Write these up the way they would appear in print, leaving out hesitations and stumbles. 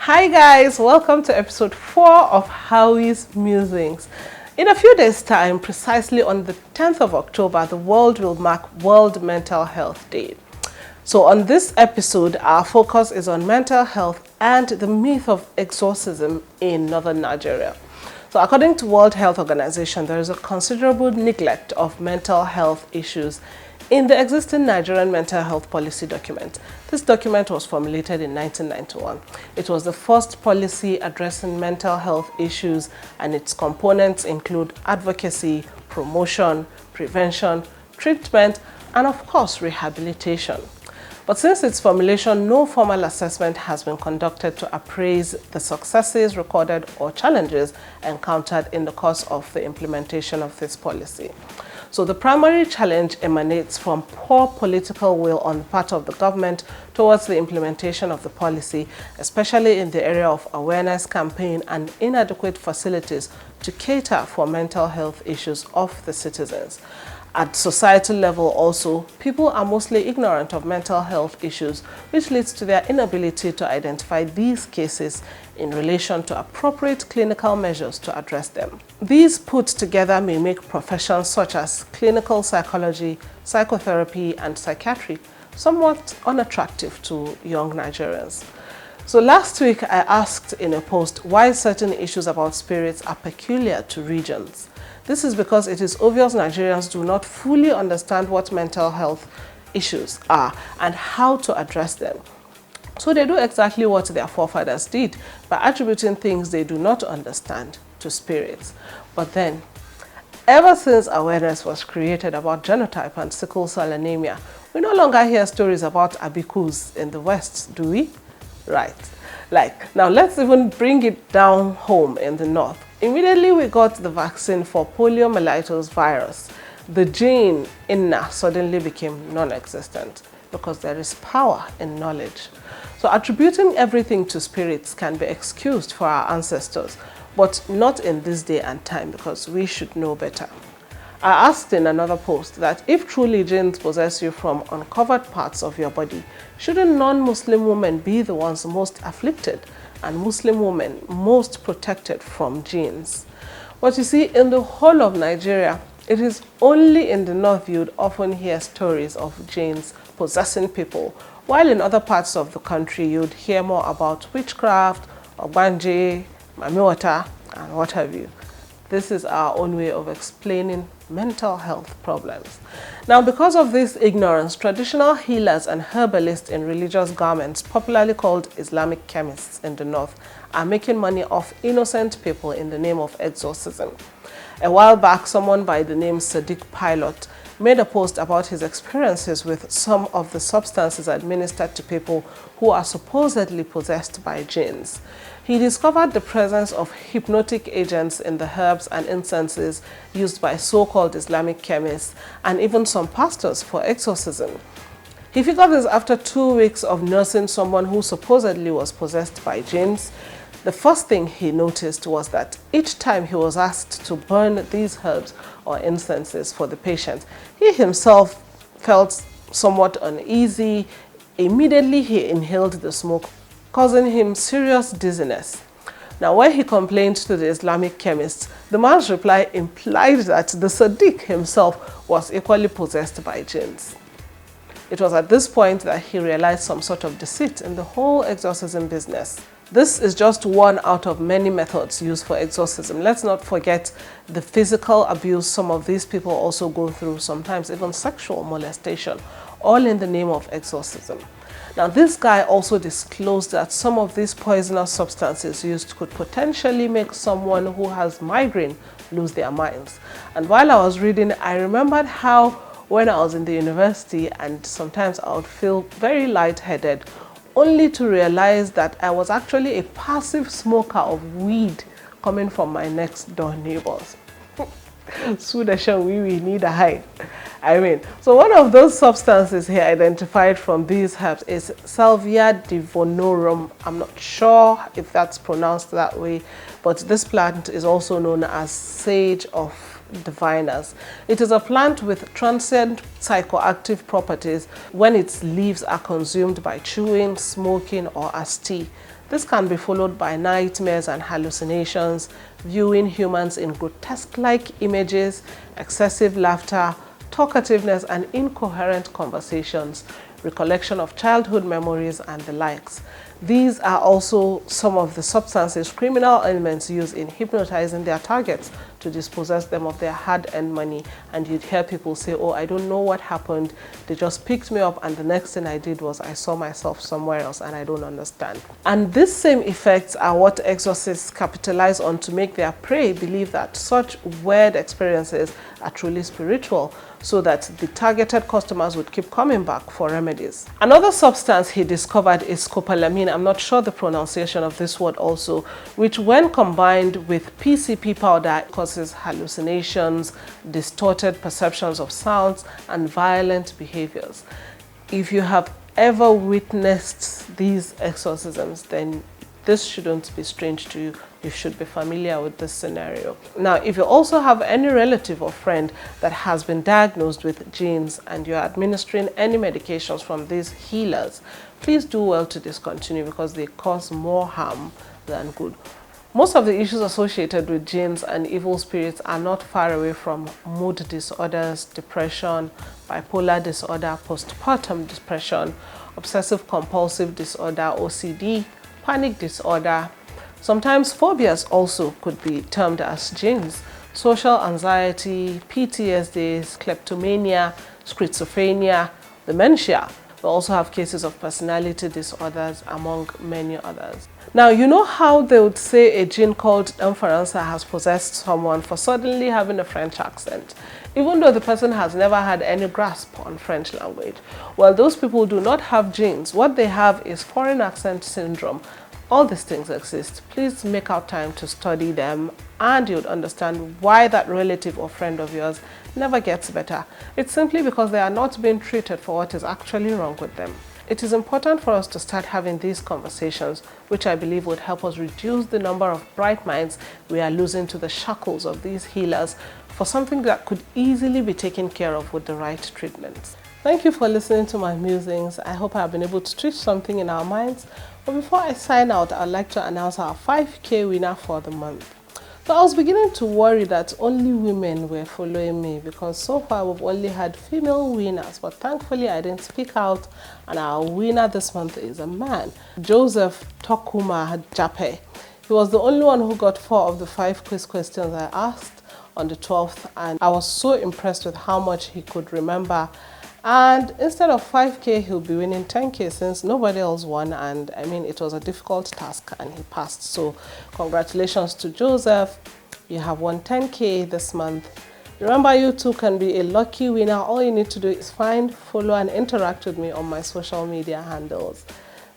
Hi guys, welcome to episode 4 of Howie's Musings. In a few days' time, precisely on the 10th of October, the world will mark World Mental Health Day. So on this episode, our focus is on mental health and the myth of exorcism in northern Nigeria. So according to World Health Organization, there is a considerable neglect of mental health issues in the existing Nigerian mental health policy document. This document was formulated in 1991. It was the first policy addressing mental health issues, and its components include advocacy, promotion, prevention, treatment, and of course, rehabilitation. But since its formulation, no formal assessment has been conducted to appraise the successes recorded or challenges encountered in the course of the implementation of this policy. So the primary challenge emanates from poor political will on the part of the government towards the implementation of the policy, especially in the area of awareness campaign and inadequate facilities to cater for mental health issues of the citizens. At societal level also, people are mostly ignorant of mental health issues, which leads to their inability to identify these cases in relation to appropriate clinical measures to address them. These put together may make professions such as clinical psychology, psychotherapy, and psychiatry somewhat unattractive to young Nigerians. So last week I asked in a post why certain issues about spirits are peculiar to regions. This is because it is obvious Nigerians do not fully understand what mental health issues are and how to address them. So they do exactly what their forefathers did by attributing things they do not understand to spirits. But then, ever since awareness was created about genotype and sickle cell anemia, we no longer hear stories about abikus in the West, do we? Right. Now let's even bring it down home in the North. Immediately we got the vaccine for poliomyelitis virus. The gene INNA suddenly became non-existent because there is power in knowledge. So attributing everything to spirits can be excused for our ancestors, but not in this day and time because we should know better. I asked in another post that if truly genes possess you from uncovered parts of your body, shouldn't non-Muslim women be the ones most afflicted and Muslim women most protected from genes? But you see, in the whole of Nigeria, it is only in the north you'd often hear stories of genes possessing people, while in other parts of the country you'd hear more about witchcraft, ogbanje, mamiwata, and what have you. This is our own way of explaining mental health problems. Now, because of this ignorance, traditional healers and herbalists in religious garments, popularly called Islamic chemists in the north, are making money off innocent people in the name of exorcism. A while back, someone by the name Sadiq Pilot made a post about his experiences with some of the substances administered to people who are supposedly possessed by jinns. He discovered the presence of hypnotic agents in the herbs and incenses used by so-called Islamic chemists and even some pastors for exorcism. He figured this after 2 weeks of nursing someone who supposedly was possessed by jinns. The first thing he noticed was that each time he was asked to burn these herbs or incenses for the patient, he himself felt somewhat uneasy. Immediately he inhaled the smoke, causing him serious dizziness. Now, when he complained to the Islamic chemists, the man's reply implied that the Sadiq himself was equally possessed by jinns. It was at this point that he realized some sort of deceit in the whole exorcism business. This is just one out of many methods used for exorcism. Let's not forget the physical abuse some of these people also go through, sometimes even sexual molestation, all in the name of exorcism. Now, this guy also disclosed that some of these poisonous substances used could potentially make someone who has migraine lose their minds. And while I was reading, I remembered how when I was in the university and sometimes I would feel very lightheaded, only to realize that I was actually a passive smoker of weed coming from my next door neighbors. We need a high. So one of those substances he identified from these herbs is Salvia divinorum. I'm not sure if that's pronounced that way, but this plant is also known as sage of diviners. It is a plant with transient psychoactive properties when its leaves are consumed by chewing, smoking, or as tea. This can be followed by nightmares and hallucinations, viewing humans in grotesque-like images, excessive laughter, talkativeness and incoherent conversations, recollection of childhood memories and the likes. These are also some of the substances criminal elements use in hypnotizing their targets to dispossess them of their hard-earned money. And you'd hear people say, oh, I don't know what happened. They just picked me up and the next thing I did was I saw myself somewhere else and I don't understand. And these same effects are what exorcists capitalize on to make their prey believe that such weird experiences are truly spiritual, so that the targeted customers would keep coming back for remedies. Another substance he discovered is scopolamine. I'm not sure the pronunciation of this word also, which when combined with PCP powder causes hallucinations, distorted perceptions of sounds, and violent behaviors. If you have ever witnessed these exorcisms, then this shouldn't be strange to you. You should be familiar with this scenario. Now, if you also have any relative or friend that has been diagnosed with genes and you're administering any medications from these healers, please do well to discontinue because they cause more harm than good. Most of the issues associated with genes and evil spirits are not far away from mood disorders, depression, bipolar disorder, postpartum depression, obsessive compulsive disorder, OCD, panic disorder. Sometimes phobias also could be termed as genes. Social anxiety, PTSD, kleptomania, schizophrenia, dementia. We also have cases of personality disorders, among many others. Now, you know how they would say a gene called Faransa has possessed someone for suddenly having a French accent, even though the person has never had any grasp on French language? Well, those people do not have genes. What they have is foreign accent syndrome. All these things exist. Please make out time to study them and you'll understand why that relative or friend of yours never gets better. It's simply because they are not being treated for what is actually wrong with them. It is important for us to start having these conversations, which I believe would help us reduce the number of bright minds we are losing to the shackles of these healers for something that could easily be taken care of with the right treatments. Thank you for listening to my musings. I hope I have been able to teach something in our minds. But before I sign out, I'd like to announce our 5K winner for the month. So I was beginning to worry that only women were following me because so far we've only had female winners, but thankfully I didn't speak out and our winner this month is a man, Joseph Tokuma Jape. He was the only one who got 4 of the 5 quiz questions I asked on the 12th, and I was so impressed with how much he could remember. And instead of 5K, he'll be winning 10K since nobody else won. And I mean, it was a difficult task and he passed. So congratulations to Joseph. You have won 10K this month. Remember, you too can be a lucky winner. All you need to do is find, follow, and interact with me on my social media handles.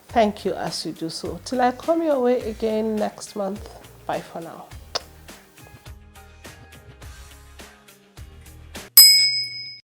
Thank you as you do so. Till I come your way again next month. Bye for now.